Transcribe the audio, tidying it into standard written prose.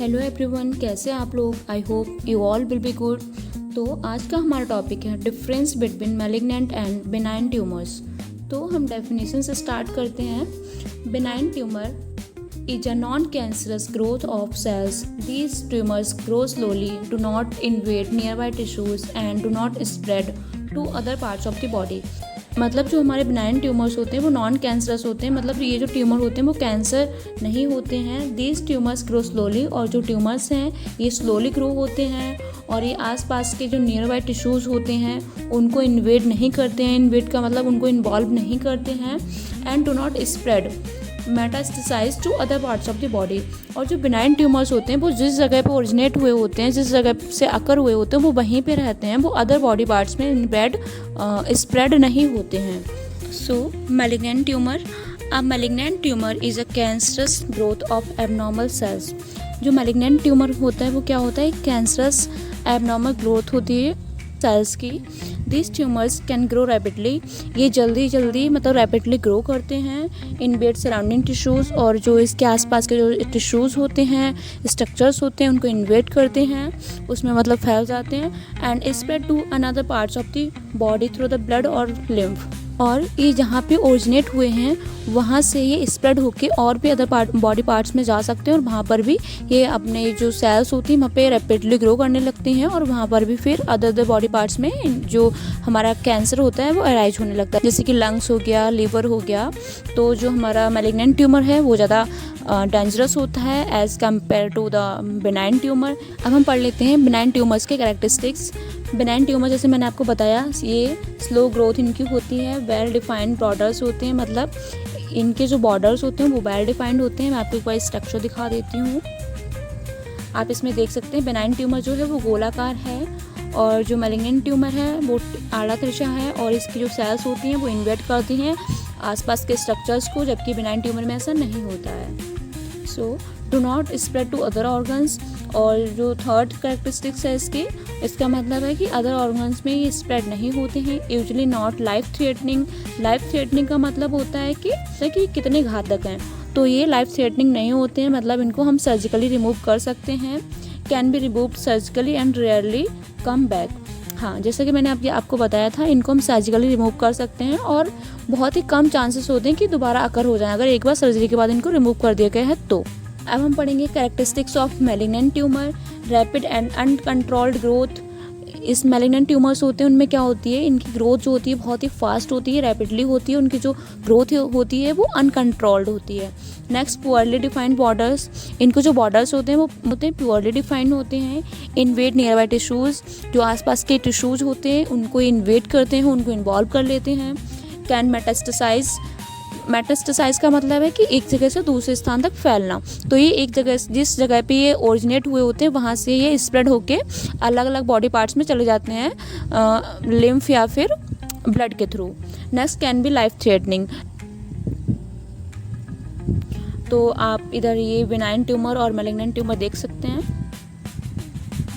Hello everyone, कैसे हैं आप लोग। I hope you all will be good. तो आज का हमारा टॉपिक है difference between malignant and benign tumours. तो हम डेफिनेशन से स्टार्ट करते हैं। Benign tumour is a non cancerous growth of cells. These tumours grow slowly, do not invade nearby tissues and do not spread to other parts of the body. मतलब जो हमारे benign tumours होते हैं वो non cancerous होते हैं, मतलब ये जो ट्यूमर होते हैं वो कैंसर नहीं होते हैं। दीज ट्यूमर्स ग्रो स्लोली, और जो ट्यूमर्स हैं ये स्लोली ग्रो होते हैं और ये आसपास के जो नियर बाई टिश्यूज़ होते हैं उनको इन्वेड नहीं करते हैं। इन्वेड का मतलब उनको इन्वॉल्व नहीं करते हैं। And do not spread metastasise to other parts of the body. और जो बिनाइन ट्यूमर्स होते हैं वो जिस जगह पे ओरिजिनेट हुए होते हैं, जिस जगह से अकर हुए होते हैं वो वहीं पे रहते हैं, वो अदर बॉडी पार्ट्स में इनवेड स्प्रेड नहीं होते हैं। So malignant tumour, a malignant tumour is a cancerous growth of abnormal cells. जो मैलिग्नेंट ट्यूमर होता है वो क्या होता है, कैंसरस एबनॉर्मल ग्रोथ होती है सेल्स की। This tumours can grow rapidly, ये जल्दी मतलब रैपिडली ग्रो करते हैं इन वेट सराउंडिंग टिश्यूज़, और जो इसके आसपास के जो टिश्यूज़ होते हैं, स्ट्रक्चर्स होते हैं, उनको इन्वेट करते हैं, उसमें मतलब फैल जाते हैं। And spread to another parts of the body through the blood और लिम्फ। और ये जहाँ पे ओरिजिनेट हुए हैं वहाँ से ये स्प्रेड होके और भी अदर बॉडी पार्ट्स में जा सकते हैं, और वहाँ पर भी ये अपने जो सेल्स होती हैं वहाँ पे रैपिडली ग्रो करने लगते हैं, और वहाँ पर भी फिर अदर बॉडी पार्ट्स में जो हमारा कैंसर होता है वो अराइज होने लगता है, जैसे कि लंग्स हो गया, लिवर हो गया। तो जो हमारा मैलिग्नेंट ट्यूमर है वो ज़्यादा डेंजरस होता है as compare to the benign tumour. अब हम पढ़ लेते हैं बेनाइन ट्यूमर्स के कैरेक्टरिस्टिक्स। बेनाइन ट्यूमर जैसे मैंने आपको बताया ये स्लो ग्रोथ इनकी होती है, वेल डिफाइंड बॉर्डर्स होते हैं, मतलब इनके जो बॉर्डर्स होते हैं वो वेल डिफाइंड होते हैं। मैं आपको एक बार स्ट्रक्चर दिखा देती हूँ। आप इसमें देख सकते हैं बेनाइन ट्यूमर जो है वो गोलाकार है, और जो मैलिग्नेंट ट्यूमर है वो आड़ा तिरछा है, और इसकी जो सेल्स होती हैं वो इन्वेट करती हैं आसपास के स्ट्रक्चर्स को, जबकि बेनाइन ट्यूमर में ऐसा नहीं होता है। So do not spread to other organs. और जो थर्ड कैरेक्टरिस्टिक्स है इसका मतलब है कि अदर ऑर्गन्स में ये स्प्रेड नहीं होते हैं। Usually not life threatening. Life threatening का मतलब होता है कि कितने घातक हैं, तो ये लाइफ थ्रेटनिंग नहीं होते हैं, मतलब इनको हम सर्जिकली रिमूव कर सकते हैं। Can be removed surgically and rarely come back. हाँ, जैसे कि मैंने आपको बताया था, इनको हम सर्जिकली रिमूव कर सकते हैं और बहुत ही कम चांसेस होते हैं कि दोबारा अकर हो जाए अगर एक बार सर्जरी के बाद इनको रिमूव कर दिया गया है तो। अब हम पढ़ेंगे characteristics of malignant tumour. Rapid and uncontrolled growth. इस मैलिग्नेंट ट्यूमर्स होते हैं उनमें क्या होती है, इनकी ग्रोथ जो होती है बहुत ही फास्ट होती है, रैपिडली होती है, उनकी जो ग्रोथ होती है वो अनकंट्रोल्ड होती है। Next, poorly defined borders. इनको जो बॉर्डर्स होते हैं वो प्योरली डिफाइंड होते हैं। इन्वेड नियर बाई टिश्यूज़, जो आसपास के टिश्यूज़ होते हैं उनको इन्वेड करते हैं, उनको इन्वॉल्व कर लेते हैं। Can metastasise. मेटास्टेसाइज का मतलब है कि एक जगह से दूसरे स्थान तक फैलना। तो ये एक जगह, जिस जगह पे ये ओरिजिनेट हुए होते हैं वहाँ से ये स्प्रेड होके अलग अलग बॉडी पार्ट्स में चले जाते हैं, लिम्फ या फिर ब्लड के through. Next, can be life threatening. तो आप इधर ये बेनाइन ट्यूमर और मैलिग्नेंट ट्यूमर देख सकते हैं।